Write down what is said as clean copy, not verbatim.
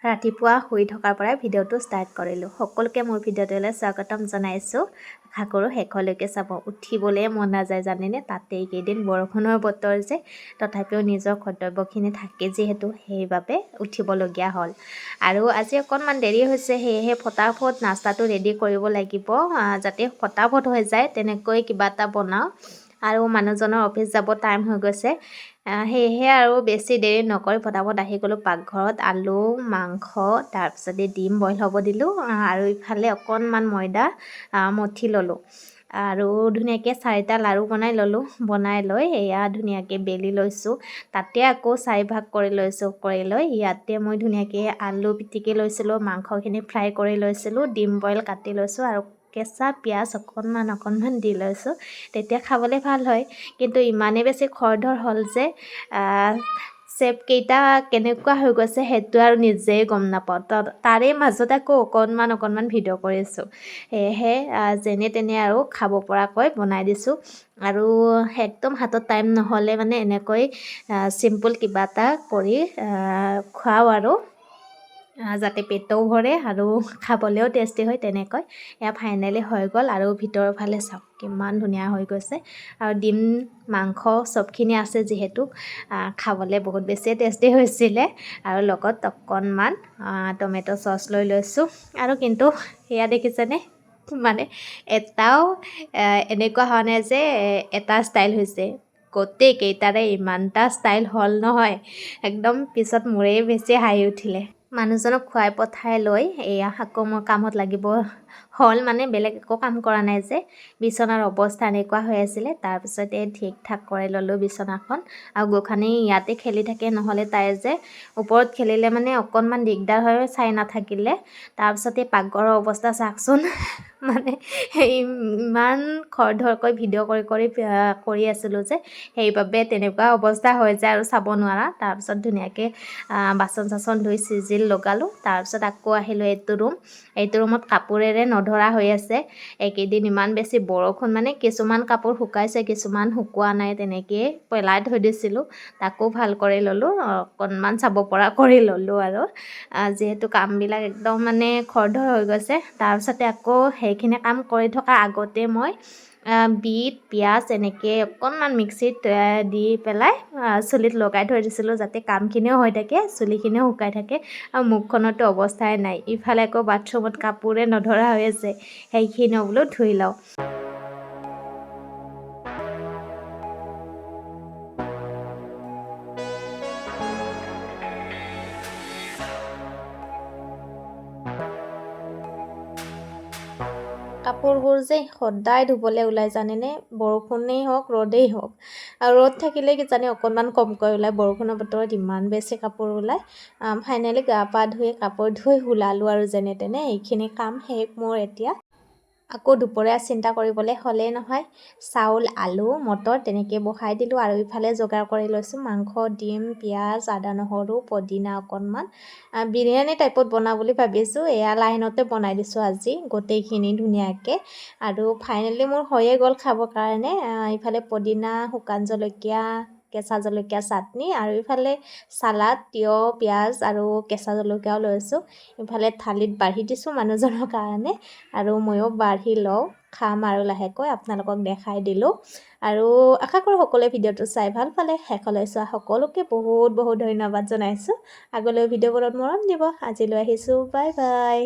ৰাতিপুৱা শুই থকাৰ পৰাই ভিডিঅ'টো ষ্টাৰ্ট কৰিলোঁ। সকলোকে মোৰ ভিডিঅ'টোলৈ স্বাগতম জনাইছোঁ। আশা কৰোঁ শেষলৈকে চাব। উঠিবলৈ মন নাযায় জানেনে, তাতে এইকেইদিন বৰষুণৰ বতৰ যে, তথাপিও নিজৰ কৰ্তব্যখিনি থাকে যিহেতু সেইবাবে উঠিবলগীয়া হ'ল। আৰু আজি অকণমান দেৰি হৈছে, সেয়েহে ফটাফট নাস্তাটো ৰেডি কৰিব লাগিব, যাতে ফটাফট হৈ যায় তেনেকৈ কিবা এটা বনাওঁ। আৰু মানুহজনৰ অফিচ যাব টাইম হৈ গৈছে, সেয়েহে আৰু বেছি দেৰি নকৰি ফটাফট আহি গ'লোঁ পাকঘৰত। আলু মাংস তাৰপিছতে ডিম বইল হ'ব দিলোঁ, আৰু ইফালে অকণমান ময়দা মঠি ল'লোঁ। আৰু ধুনীয়াকৈ 4টা লাড়ু বনাই ল'লোঁ। বনাই লৈ এয়া ধুনীয়াকৈ বেলি লৈছোঁ। তাতে আকৌ 4 ভাগ কৰি লৈছোঁ। কৰি লৈ ইয়াতে মই ধুনীয়াকৈ আলু পিটিকি লৈছিলোঁ, মাংসখিনি ফ্ৰাই কৰি লৈছিলোঁ, ডিম বইল কাটি লৈছোঁ আৰু কেঁচা পিঁয়াজ অকণমান দি লৈছোঁ, তেতিয়া খাবলৈ ভাল হয়। কিন্তু ইমানেই বেছি খৰধৰ হ'ল যে চেপকেইটা কেনেকুৱা হৈ গৈছে সেইটো আৰু নিজেই গম নাপাওঁ। তাৰে মাজত আকৌ অকণমান ভিডিঅ' কৰিছোঁ, সেয়েহে যেনে তেনে আৰু খাব পৰাকৈ বনাই দিছোঁ। আৰু একদম হাতত টাইম নহ'লে মানে এনেকৈ চিম্পুল কিবা এটা কৰি খুৱাওঁ আৰু যাতে পেটও ভৰে আৰু খাবলৈও টেষ্টি হয়। তেনেকৈ এয়া ফাইনেলি হৈ গ'ল। আৰু ভিতৰৰ ফালে চাওক কিমান ধুনীয়া হৈ গৈছে। আৰু ডিম মাংস চবখিনি আছে যিহেতু খাবলৈ বহুত বেছিয়ে টেষ্টি হৈছিলে। আৰু লগত অকণমান টমেটো চচ লৈ লৈছোঁ। আৰু কিন্তু সেয়া দেখিছেনে, মানে এটাও এনেকুৱা হোৱা নাই যে এটা ষ্টাইল হৈছে, গোটেইকেইটাৰে ইমানটা ষ্টাইল হ'ল নহয়, একদম পিছত মোৰেই বেছি হাঁহি উঠিলে। মানুহজনক খুৱাই পঠাই লৈ এয়া আকৌ মোৰ কামত লাগিব হ'ল, মানে বেলেগ একো কাম কৰা নাই যে বিচনাৰ অৱস্থা এনেকুৱা হৈ আছিলে। তাৰপিছতে ঠিক ঠাক কৰি ল'লোঁ বিচনাখন। আৰু গোখানি ইয়াতে খেলি থাকে, নহ'লে তাই যে ওপৰত খেলিলে মানে অকণমান দিগদাৰ হয় চাই নাথাকিলে। তাৰপিছতে পাকঘৰৰ অৱস্থা চাওকচোন, মানে ইমান খৰধৰকৈ ভিডিঅ' কৰি আছিলোঁ যে সেইবাবে তেনেকুৱা অৱস্থা হৈ যায় আৰু চাব নোৱাৰা। তাৰপিছত ধুনীয়াকৈ বাচন চাচন ধুই চিজিল লগালোঁ। তাৰপিছত আকৌ আহিলোঁ এইটো ৰুমত কাপোৰেৰে নধৰা হৈ আছে। এইকেইদিন ইমান বেছি বৰষুণ, মানে কিছুমান কাপোৰ শুকাইছে কিছুমান শুকোৱা নাই, তেনেকৈয়ে পেলাই থৈ দিছিলোঁ। তাকো ভাল কৰি ল'লোঁ, অকণমান চাব পৰা কৰি ল'লোঁ। আৰু যিহেতু কামবিলাক একদম মানে খৰধৰ হৈ গৈছে। তাৰপিছতে আকৌ সেইখিনি কাম কৰি থকাৰ আগতে মই বিট পিঁয়াজ এনেকৈ অকণমান মিক্সিত দি পেলাই চুলিত লগাই থৈ দিছিলোঁ, যাতে কামখিনিও হৈ থাকে চুলিখিনিও শুকাই থাকে। আৰু মুখখনতো অৱস্থাই নাই। ইফালে আকৌ বাথৰুমত কাপোৰে নধৰা হৈ আছে, সেইখিনিও বোলো ধুই লওঁ। কাপোৰবোৰ যে সদায় ধুবলৈ ওলাই জানেনে, বৰষুণেই হওক ৰ'দেই হওক। আৰু ৰ'দ থাকিলে কিজানি অকণমান কমকৈ ওলায়, বৰষুণৰ বতৰত ইমান বেছি কাপোৰ ওলায়। ফাইনেলি গা পা ধুই কাপোৰ ধুই ওলালোঁ আৰু যেনে তেনে। এইখিনি কাম শেষ মোৰ এতিয়া। আকৌ দুপৰীয়া চিন্তা কৰিবলৈ হ'লেই নহয়, চাউল আলু মটৰ তেনেকৈ বহাই দিলোঁ। আৰু ইফালে যোগাৰ কৰি লৈছোঁ মাংস, ডিম, পিঁয়াজ, আদা নহৰু, পদিনা অকণমান। বিৰিয়ানী টাইপত বনাওঁ বুলি ভাবিছোঁ, এয়া লাইনতে বনাই দিছোঁ আজি গোটেইখিনি ধুনীয়াকৈ। আৰু ফাইনেলি মোৰ হৈয়ে গ'ল খাবৰ কাৰণে। ইফালে পদিনা, শুকান জলকীয়া, কেঁচা জলকীয়া চাটনি, আৰু ইফালে চালাড, তিয়ঁহ পিঁয়াজ আৰু কেঁচা জলকীয়াও লৈছোঁ। ইফালে থালিত বাঢ়ি দিছোঁ মানুহজনৰ কাৰণে, আৰু ময়ো বাঢ়ি লওঁ, খাম আৰু লাহেকৈ আপোনালোকক দেখাই দিলোঁ। আৰু আশা কৰোঁ সকলোৱে ভিডিঅ'টো চাই ভাল পালে। শেষলৈ চোৱা সকলোকে বহুত ধন্যবাদ জনাইছোঁ। আগলৈ ভিডিঅ'বোৰত মৰম দিব। আজিলৈ আহিছোঁ, বাই বাই।